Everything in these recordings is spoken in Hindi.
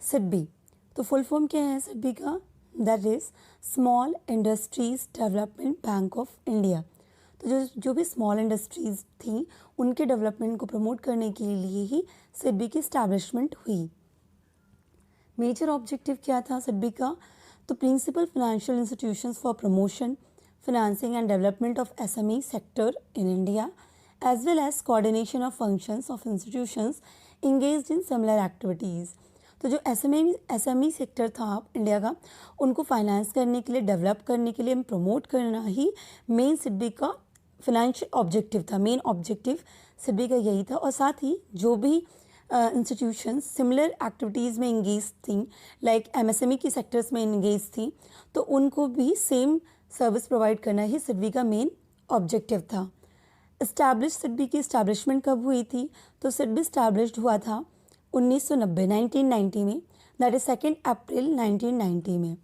सिडबी। तो फुल फॉर्म क्या है सिडबी का? That is small industries development bank of India. तो जो भी स्मॉल इंडस्ट्रीज थी उनके डेवलपमेंट को प्रमोट करने के लिए ही सिडबी की इस्टेब्लिशमेंट हुई। मेजर ऑब्जेक्टिव क्या था सिडबी का? तो principal financial institutions for promotion, financing and development of SME sector in India, as well as coordination of functions of institutions engaged in similar activities। तो जो SME सेक्टर था इंडिया का, उनको फाइनेंस करने के लिए, डेवलप करने के लिए, प्रमोट करना ही मेन सिडबी का फाइनेंशियल ऑब्जेक्टिव था। मेन ऑब्जेक्टिव सिडबी का यही था। और साथ ही जो भी इंस्टीट्यूशंस सिमिलर एक्टिविटीज़ में इंगेज थी, लाइक MSME की सेक्टर्स में इंगेज थी, तो उनको भी सेम सर्विस प्रोवाइड करना ही सिडबी का मेन ऑब्जेक्टिव था। सिडबी की इस्टेब्लिशमेंट कब हुई थी? तो सिडबी इस्टेब्लिश्ड हुआ था 1990 में, दैट इज 2 अप्रैल 1990 में।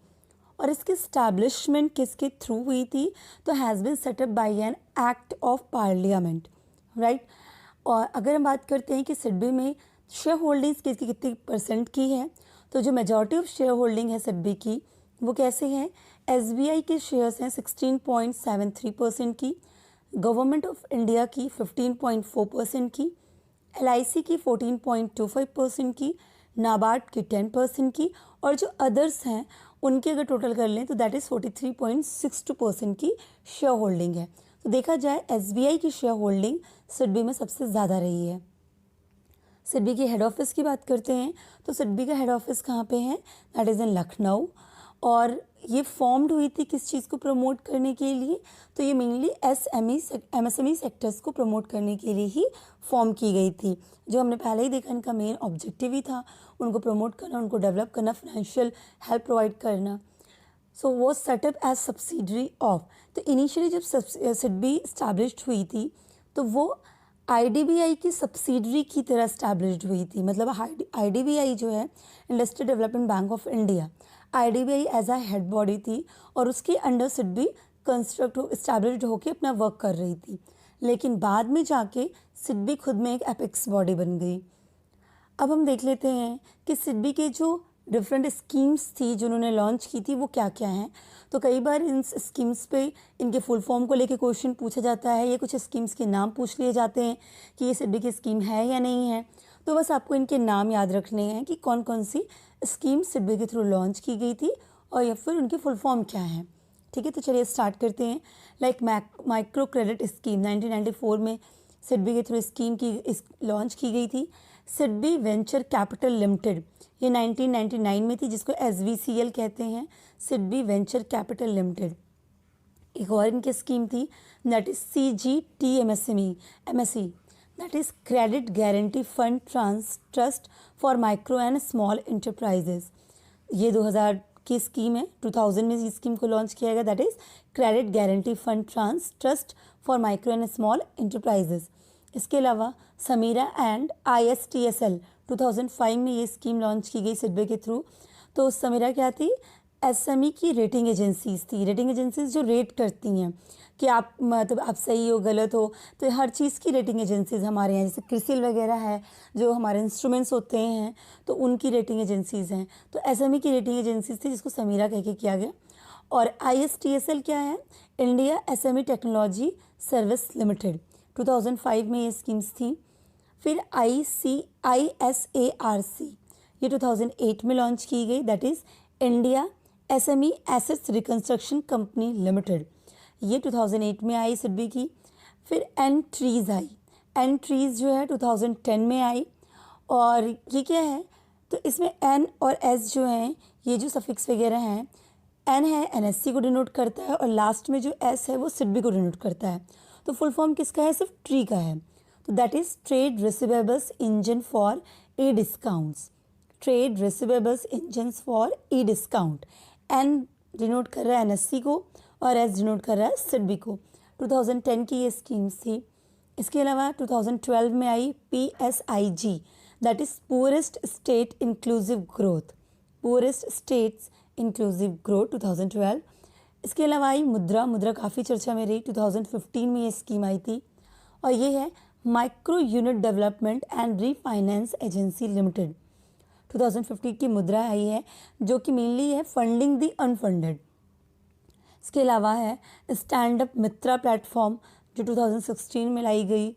और इसकी इस्टेब्लिशमेंट किसके थ्रू हुई थी? तो has been set up by an act of parliament, right. और अगर हम बात करते हैं कि सिडबी में शेयर होल्डिंग्स किसकी कितनी परसेंट की है, तो जो मेजॉरिटी ऑफ शेयर होल्डिंग है सिडबी की वो कैसे हैं? SBI के शेयर्स हैं 16.73% की, गवर्नमेंट ऑफ इंडिया की 15.4% की, LIC की 14.25% की, नाबार्ड की 10% की, और जो अदर्स हैं उनके अगर टोटल कर लें तो दैट इज़ 43.62% की शेयर होल्डिंग है। तो देखा जाए SBI की शेयर होल्डिंग सिडबी में सबसे ज़्यादा रही है। सिडबी की हेड ऑफिस की बात करते हैं तो सिडबी का हेड ऑफिस कहाँ पे है? That is in Lucknow. और ये फॉर्म्ड हुई थी किस चीज़ को प्रमोट करने के लिए? तो ये मेनली MSME सेक्टर्स को प्रमोट करने के लिए ही फॉर्म की गई थी। जो हमने पहले ही देखा, इनका मेन ऑब्जेक्टिव ही था उनको प्रमोट करना, उनको डेवलप करना, फाइनेंशियल हेल्प प्रोवाइड करना। सो वो सेटअप एज सब्सिडरी ऑफ। तो इनिशियली जब सिडबी इस्टेब्लिश्ड हुई थी तो वो IDBI की सब्सिडरी की तरह इस्टेब्लिश्ड हुई थी। मतलब IDBI जो है, industrial development bank of India, IDBI as a head body थी और उसके अंडर सिडबी इस्टेब्लिश्ड होकर अपना वर्क कर रही थी। लेकिन बाद में जाके सिडबी खुद में एक एपेक्स बॉडी बन गई। अब हम देख लेते हैं कि सिडबी के जो डिफरेंट स्कीम्स थी जो उन्होंने लॉन्च की थी वो क्या क्या हैं। तो कई बार इन स्कीम्स पे इनके फुल फॉर्म को लेके क्वेश्चन पूछा जाता है, या कुछ स्कीम्स के नाम पूछ लिए जाते हैं कि ये सिडबी की स्कीम है या नहीं है। तो बस आपको इनके नाम याद रखने हैं कि कौन कौन सी स्कीम सिडबी के थ्रू लॉन्च की गई थी और या फिर उनके फुल फॉर्म क्या हैं। ठीक है, तो चलिए स्टार्ट करते हैं। लाइक माइक्रो क्रेडिट स्कीम 1994 में सिडबी के थ्रू स्कीम की लॉन्च की गई थी। सिडबी वेंचर कैपिटल लिमिटेड, ये 1999 में थी, जिसको SVCL कहते हैं, सिडबी वेंचर कैपिटल लिमिटेड। एक और इनकी स्कीम थी that is CGTMSE, that is credit guarantee fund trust for micro and small enterprises. ये 2000 की स्कीम है, 2000 में इस स्कीम को लॉन्च किया गया, that is credit guarantee fund trust for micro and small enterprises. इसके अलावा समीरा एंड ISTSL 2005 में ये स्कीम लॉन्च की गई सिडबी के थ्रू। तो समीरा क्या थी? SME की रेटिंग एजेंसीज थी। रेटिंग एजेंसीज जो रेट करती हैं कि आप मतलब आप सही हो गलत हो, तो हर चीज़ की रेटिंग एजेंसीज हमारे यहाँ, जैसे क्रिसिल वगैरह है जो हमारे इंस्ट्रूमेंट्स होते हैं तो उनकी रेटिंग एजेंसीज हैं। तो SME की रेटिंग एजेंसीज थी जिसको समीरा कह के किया गया। और ISTSL क्या है? India SME technology service limited, 2005 में ये स्कीम्स थी। फिर ISARC, ये 2008 में लॉन्च की गई, that is India SME assets reconstruction company limited, ये 2008 में आई सिडबी की। फिर एनट्रीज़ आई, एनट्रीज़ जो है 2010 में आई। और ये क्या है? तो इसमें N और S जो हैं, ये जो सफिक्स वगैरह हैं, N है NSC को डिनोट करता है और लास्ट में जो S है वो सिडबी को डिनोट करता है। तो फुल फॉर्म किसका है? सिर्फ ट्री का है। तो that is trade receivables engine for E discounts, trade receivables engine for E discount. N denote कर रहा है NSC को और S डिनोट कर रहा है सिडबी को। 2010 की ये स्कीम्स थी। इसके अलावा 2012 में आई PSIG, that is poorest state inclusive growth, poorest states inclusive growth 2012। इसके अलावा आई मुद्रा काफ़ी चर्चा में रही, 2015 में ये स्कीम आई थी। और ये है micro unit development and refinance agency limited, 2050 की मुद्रा आई है जो कि मेनली है फंडिंग दी अनफंडेड। इसके अलावा है स्टैंड अप मित्रा प्लेटफॉर्म जो 2016 में लाई गई,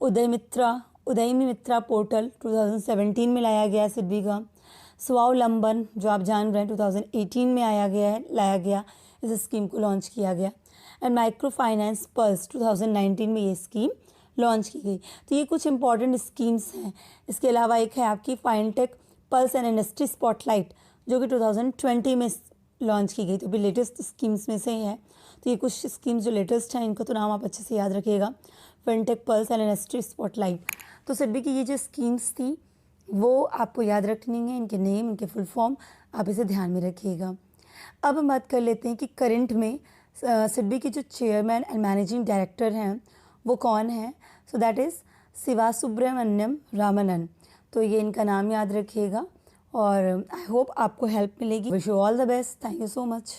उदयमी मित्रा पोर्टल 2017 में लाया गया सिडबी का, स्वावलंबन जो आप जान रहे हैं 2018 में लाया गया इस स्कीम को लॉन्च किया गया, एंड माइक्रो फाइनेंस पल्स 2019 में ये स्कीम लॉन्च की गई। तो ये कुछ इंपॉर्टेंट स्कीम्स हैं। इसके अलावा एक है आपकी फाइनटेक पल्स एंड इंडस्ट्री स्पॉटलाइट जो कि 2020 में लॉन्च की गई, तो भी लेटेस्ट स्कीम्स में से ही है। तो ये कुछ स्कीम्स जो लेटेस्ट हैं इनको तो नाम आप अच्छे से याद रखिएगा, fintech pulse and industry spotlight. तो सिडबी की ये जो स्कीम्स थी वो आपको याद रखनी है, इनके नेम, इनके फुल फॉर्म आप इसे ध्यान में रखिएगा। अब हम बात कर लेते हैं कि करंट में सिडबी के जो चेयरमैन एंड मैनेजिंग डायरेक्टर हैं वो कौन है। So that is Shivasubramaniam Ramanan. तो ये इनका नाम याद रखिएगा और आई होप आपको हेल्प मिलेगी। Wish you all the best. Thank you so much.